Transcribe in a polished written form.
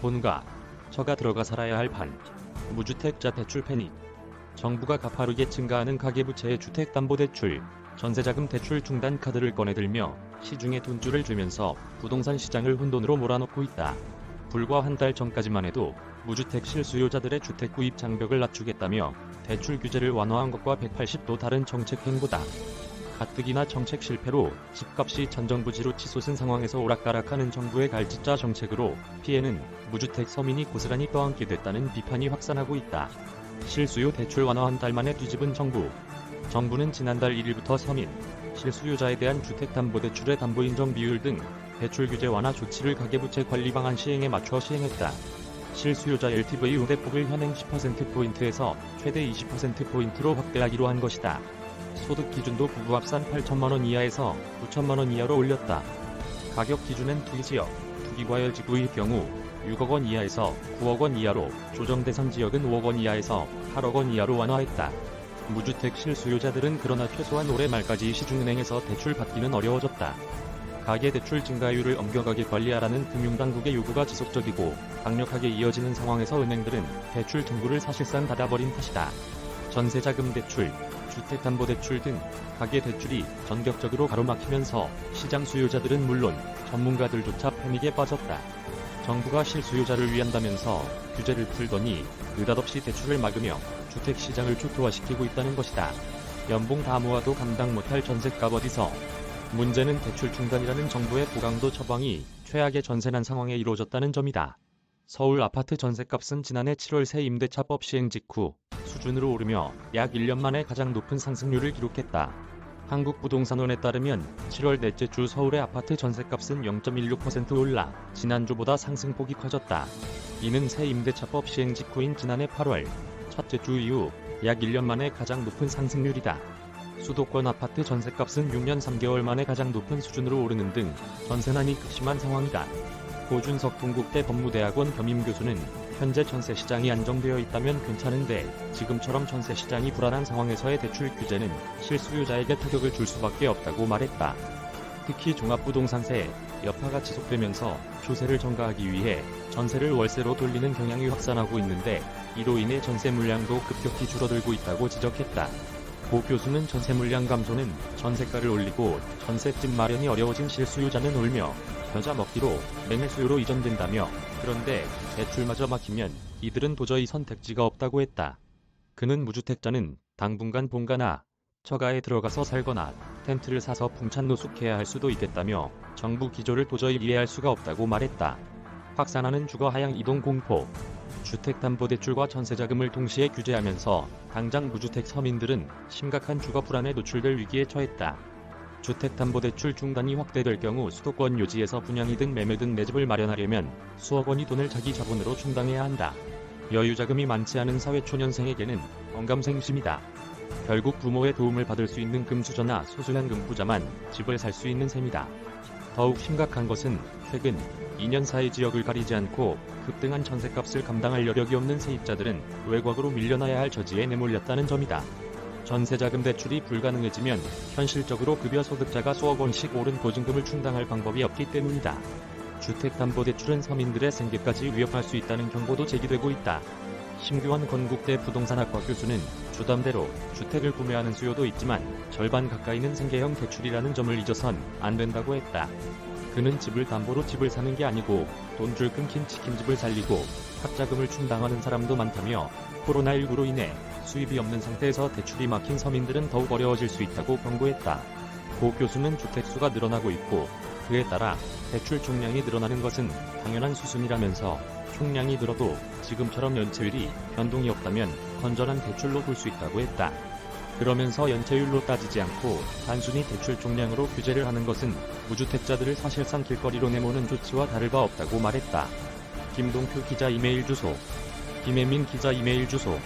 본가, 처가 들어가 살아야 할 판. 무주택자 대출 패닉. 정부가 가파르게 증가하는 가계부채의 주택담보대출, 전세자금 대출 중단 카드를 꺼내들며 시중에 돈줄을 쥐면서 부동산 시장을 혼돈으로 몰아넣고 있다. 불과 한 달 전까지만 해도 무주택 실수요자들의 주택 구입 장벽을 낮추겠다며 대출 규제를 완화한 것과 180도 다른 정책 행보다. 가뜩이나 정책 실패로 집값이 천정부지로 치솟은 상황에서 오락가락하는 정부의 갈짓자 정책으로 피해는 무주택 서민이 고스란히 떠안게 됐다는 비판이 확산하고 있다. 실수요 대출 완화 한 달 만에 뒤집은 정부. 정부는 지난달 1일부터 서민, 실수요자에 대한 주택담보대출의 담보인정 비율 등 대출 규제 완화 조치를 가계부채 관리 방안 시행에 맞춰 시행했다. 실수요자 LTV 우대폭을 현행 10%포인트에서 최대 20%포인트로 확대하기로 한 것이다. 소득 기준도 부부 합산 8천만원 이하에서 9천만원 이하로 올렸다. 가격 기준은 투기지역, 투기과열 지구의 경우 6억원 이하에서 9억원 이하로, 조정 대상 지역은 5억원 이하에서 8억원 이하로 완화했다. 무주택 실수요자들은 그러나 최소한 올해 말까지 시중은행에서 대출 받기는 어려워졌다. 가계대출 증가율을 엄격하게 관리하라는 금융당국의 요구가 지속적이고 강력하게 이어지는 상황에서 은행들은 대출 등부를 사실상 닫아버린 탓이다. 전세자금 대출, 주택담보대출 등 가계대출이 전격적으로 가로막히면서 시장 수요자들은 물론 전문가들조차 패닉에 빠졌다. 정부가 실수요자를 위한다면서 규제를 풀더니 느닷없이 대출을 막으며 주택시장을 초토화시키고 있다는 것이다. 연봉 다 모아도 감당 못할 전셋값 어디서. 문제는 대출 중단이라는 정부의 고강도 처방이 최악의 전세난 상황에 이루어졌다는 점이다. 서울 아파트 전셋값은 지난해 7월 새 임대차법 시행 직후 수준으로 오르며 약 1년 만에 가장 높은 상승률을 기록했다. 한국부동산원에 따르면 7월 넷째 주 서울의 아파트 전셋값은 0.16% 올라 지난주보다 상승폭이 커졌다. 이는 새 임대차법 시행 직후인 지난해 8월 첫째 주 이후 약 1년 만에 가장 높은 상승률이다. 수도권 아파트 전셋값은 6년 3개월 만에 가장 높은 수준으로 오르는 등 전세난이 극심한 상황이다. 고준석 동국대 법무대학원 겸임교수는 현재 전세시장이 안정되어 있다면 괜찮은데 지금처럼 전세시장이 불안한 상황에서의 대출 규제는 실수요자에게 타격을 줄 수밖에 없다고 말했다. 특히 종합부동산세, 여파가 지속되면서 조세를 전가하기 위해 전세를 월세로 돌리는 경향이 확산하고 있는데 이로 인해 전세 물량도 급격히 줄어들고 있다고 지적했다. 고 교수는 전세 물량 감소는 전세가를 올리고 전셋집 마련이 어려워진 실수요자는 울며 겨자 먹기로 매매 수요로 이전된다며 그런데 대출마저 막히면 이들은 도저히 선택지가 없다고 했다. 그는 무주택자는 당분간 본가나 처가에 들어가서 살거나 텐트를 사서 풍찬 노숙해야 할 수도 있겠다며 정부 기조를 도저히 이해할 수가 없다고 말했다. 확산하는 주거 하향 이동 공포. 주택담보대출과 전세자금을 동시에 규제하면서 당장 무주택 서민들은 심각한 주거 불안에 노출될 위기에 처했다. 주택담보대출 중단이 확대될 경우 수도권 요지에서 분양이든 매매든 내 집을 마련하려면 수억 원의 돈을 자기 자본으로 충당해야 한다. 여유자금이 많지 않은 사회초년생에게는 언감생심이다. 결국 부모의 도움을 받을 수 있는 금수저나 소수한 금부자만 집을 살 수 있는 셈이다. 더욱 심각한 것은 최근 2년 사이 지역을 가리지 않고 급등한 전셋값을 감당할 여력이 없는 세입자들은 외곽으로 밀려나야 할 처지에 내몰렸다는 점이다. 전세자금 대출이 불가능해지면 현실적으로 급여 소득자가 수억 원씩 오른 보증금을 충당할 방법이 없기 때문이다. 주택담보대출은 서민들의 생계까지 위협할 수 있다는 경고도 제기되고 있다. 심규환 건국대 부동산학과 교수는 주담대로 주택을 구매하는 수요도 있지만 절반 가까이는 생계형 대출이라는 점을 잊어선 안 된다고 했다. 그는 집을 담보로 집을 사는 게 아니고 돈줄 끊긴 치킨집을 살리고 학자금을 충당하는 사람도 많다며 코로나19로 인해 수입이 없는 상태에서 대출이 막힌 서민들은 더욱 어려워질 수 있다고 경고했다. 고 교수는 주택수가 늘어나고 있고 그에 따라 대출 총량이 늘어나는 것은 당연한 수순이라면서 총량이 늘어도 지금처럼 연체율이 변동이 없다면 건전한 대출로 볼 수 있다고 했다. 그러면서 연체율로 따지지 않고 단순히 대출 총량으로 규제를 하는 것은 무주택자들을 사실상 길거리로 내모는 조치와 다를 바 없다고 말했다. 김동표 기자 이메일 주소. 김혜민 기자 이메일 주소.